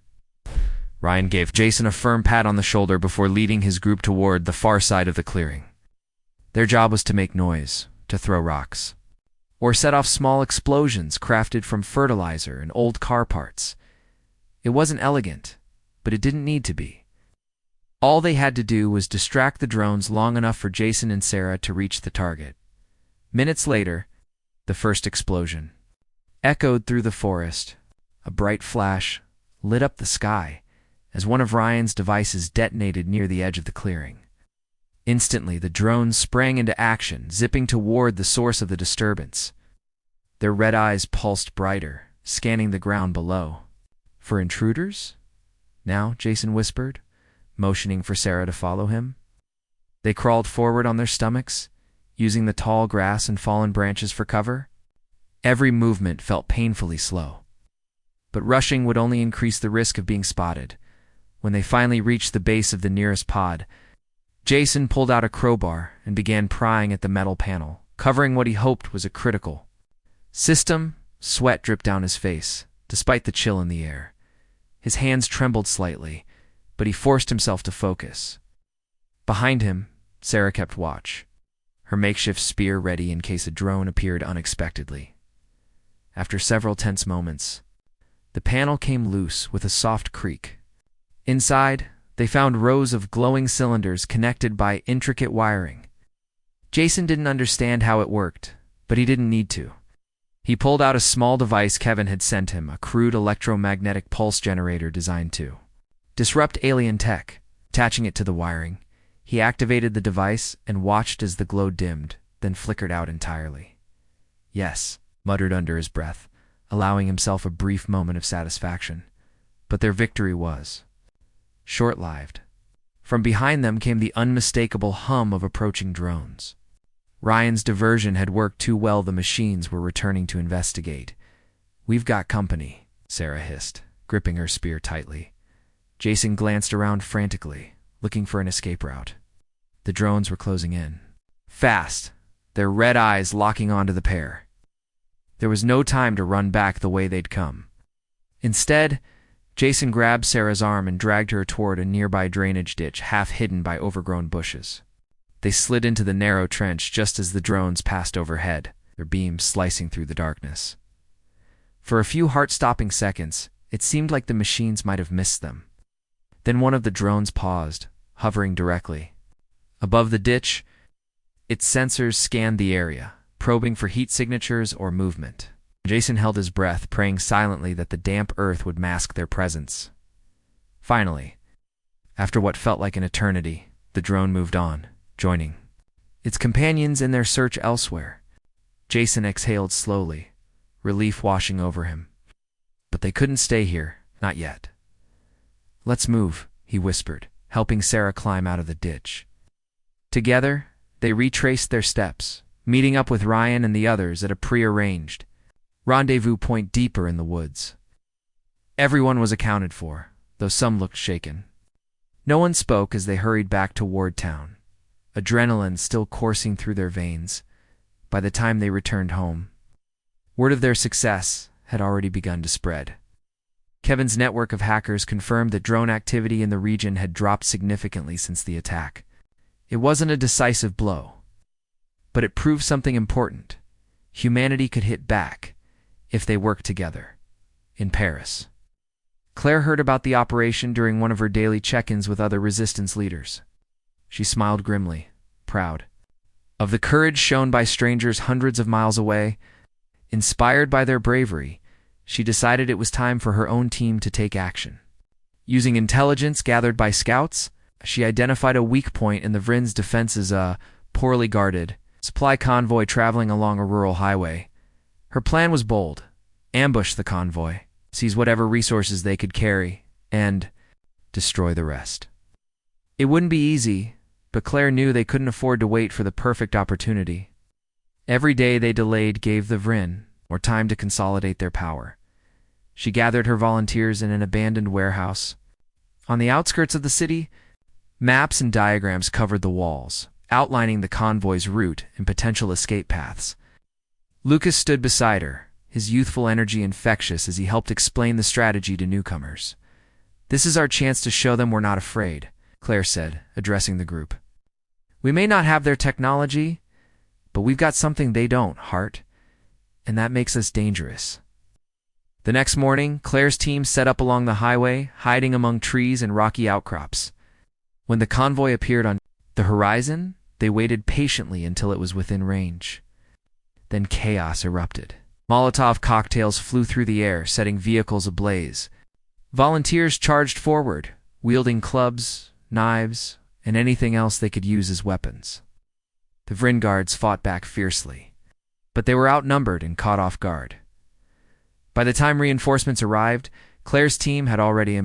Ryan gave Jason a firm pat on the shoulder before leading his group toward the far side of the clearing. Their job was to make noise, to throw rocks, or set off small explosions crafted from fertilizer and old car parts. It wasn't elegant, but it didn't need to be. All they had to do was distract the drones long enough for Jason and Sarah to reach the target. Minutes later, the first explosion echoed through the forest. A bright flash lit up the sky as one of Ryan's devices detonated near the edge of the clearing. Instantly, the drones sprang into action, zipping toward the source of the disturbance. Their red eyes pulsed brighter, scanning the ground below. For intruders? Now, Jason whispered, motioning for Sarah to follow him. They crawled forward on their stomachs, using the tall grass and fallen branches for cover. Every movement felt painfully slow. But rushing would only increase the risk of being spotted. When they finally reached the base of the nearest pod, Jason pulled out a crowbar and began prying at the metal panel, covering what he hoped was a critical system. Sweat dripped down his face, despite the chill in the air. His hands trembled slightly, but he forced himself to focus. Behind him, Sarah kept watch, her makeshift spear ready in case a drone appeared unexpectedly. After several tense moments, the panel came loose with a soft creak. Inside, they found rows of glowing cylinders connected by intricate wiring. Jason didn't understand how it worked, but he didn't need to. He pulled out a small device Kevin had sent him, a crude electromagnetic pulse generator designed to disrupt alien tech. Attaching it to the wiring, He activated the device and watched as the glow dimmed, then flickered out entirely. "Yes," muttered under his breath, allowing himself a brief moment of satisfaction. But their victory was short-lived. From behind them came the unmistakable hum of approaching drones. Ryan's diversion had worked too well. The machines were returning to investigate. "We've got company," Sarah hissed, gripping her spear tightly. Jason glanced around frantically, looking for an escape route. The drones were closing in. Fast, their red eyes locking onto the pair. There was no time to run back the way they'd come. Instead, Jason grabbed Sarah's arm and dragged her toward a nearby drainage ditch half hidden by overgrown bushes. They slid into the narrow trench just as the drones passed overhead, their beams slicing through the darkness. For a few heart-stopping seconds, it seemed like the machines might have missed them. Then one of the drones paused, hovering directly above the ditch. Its sensors scanned the area, probing for heat signatures or movement. Jason held his breath, praying silently that the damp earth would mask their presence. Finally, after what felt like an eternity, the drone moved on, joining its companions in their search elsewhere. Jason exhaled slowly, relief washing over him. But they couldn't stay here, not yet. "Let's move," he whispered, helping Sarah climb out of the ditch. Together, they retraced their steps, meeting up with Ryan and the others at a prearranged rendezvous point deeper in the woods. Everyone was accounted for, though some looked shaken. No one spoke as they hurried back toward town, adrenaline still coursing through their veins. By the time they returned home, word of their success had already begun to spread. Kevin's network of hackers confirmed that drone activity in the region had dropped significantly since the attack. It wasn't a decisive blow, but it proved something important. Humanity could hit back if they worked together. In Paris, Claire heard about the operation during one of her daily check-ins with other resistance leaders. She smiled grimly, proud of the courage shown by strangers hundreds of miles away. Inspired by their bravery, she decided it was time for her own team to take action. Using intelligence gathered by scouts, she identified a weak point in the Vrin's defenses, a poorly guarded supply convoy traveling along a rural highway. Her plan was bold: ambush the convoy, seize whatever resources they could carry, and destroy the rest. It wouldn't be easy, but Claire knew they couldn't afford to wait for the perfect opportunity. Every day they delayed gave the Vrin more time to consolidate their power. She gathered her volunteers in an abandoned warehouse. On the outskirts of the city, maps and diagrams covered the walls, outlining the convoy's route and potential escape paths. Lucas stood beside her, his youthful energy infectious as he helped explain the strategy to newcomers. "This is our chance to show them we're not afraid," Claire said, addressing the group. "We may not have their technology, but we've got something they don't, Hart, and that makes us dangerous." The next morning, Claire's team set up along the highway, hiding among trees and rocky outcrops. When the convoy appeared on the horizon, they waited patiently until it was within range. Then chaos erupted. Molotov cocktails flew through the air, setting vehicles ablaze. Volunteers charged forward, wielding clubs, knives, and anything else they could use as weapons. The Vrin guards fought back fiercely, but they were outnumbered and caught off guard. By the time reinforcements arrived, Claire's team had already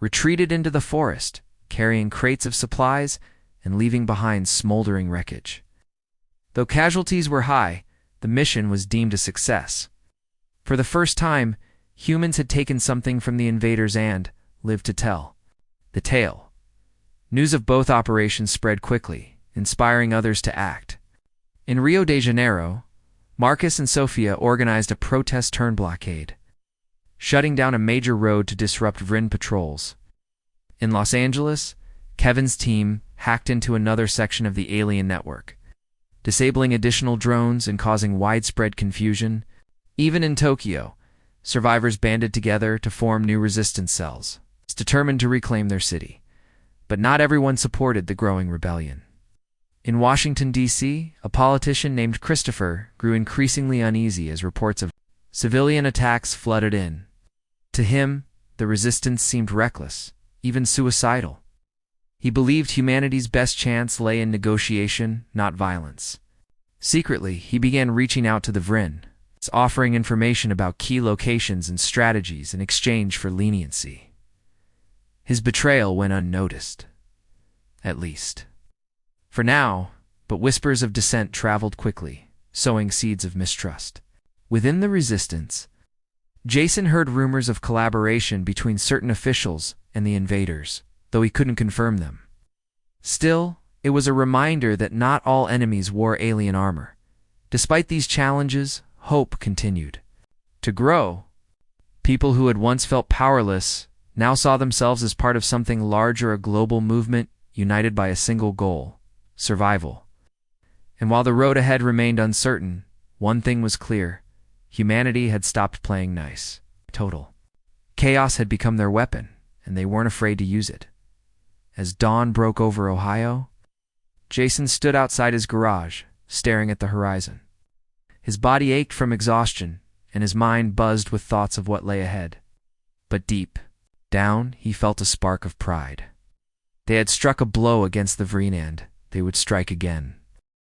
retreated into the forest, carrying crates of supplies and leaving behind smoldering wreckage. Though casualties were high, the mission was deemed a success. For the first time, humans had taken something from the invaders and lived to tell the tale. News of both operations spread quickly, inspiring others to act. In Rio de Janeiro, Marcus and Sofia organized a protest turn blockade, shutting down a major road to disrupt Vrin patrols. In Los Angeles, Kevin's team hacked into another section of the alien network, disabling additional drones and causing widespread confusion. Even in Tokyo, survivors banded together to form new resistance cells, determined to reclaim their city. But not everyone supported the growing rebellion. In Washington, D.C., a politician named Christopher grew increasingly uneasy as reports of civilian attacks flooded in. To him, the resistance seemed reckless, even suicidal. He believed humanity's best chance lay in negotiation, not violence. Secretly, he began reaching out to the Vryn, offering information about key locations and strategies in exchange for leniency. His betrayal went unnoticed. At least. For now, but whispers of dissent traveled quickly, sowing seeds of mistrust. Within the resistance, Jason heard rumors of collaboration between certain officials and the invaders, though he couldn't confirm them. Still, it was a reminder that not all enemies wore alien armor. Despite these challenges, hope continued to grow. People who had once felt powerless now saw themselves as part of something larger, a global movement united by a single goal: survival. And while the road ahead remained uncertain, one thing was clear: humanity had stopped playing nice. Total chaos had become their weapon, and they weren't afraid to use it. As dawn broke over Ohio, Jason stood outside his garage, staring at the horizon. His body ached from exhaustion, and his mind buzzed with thoughts of what lay ahead. But deep down, he felt a spark of pride. They had struck a blow against the Vryn, and they would strike again.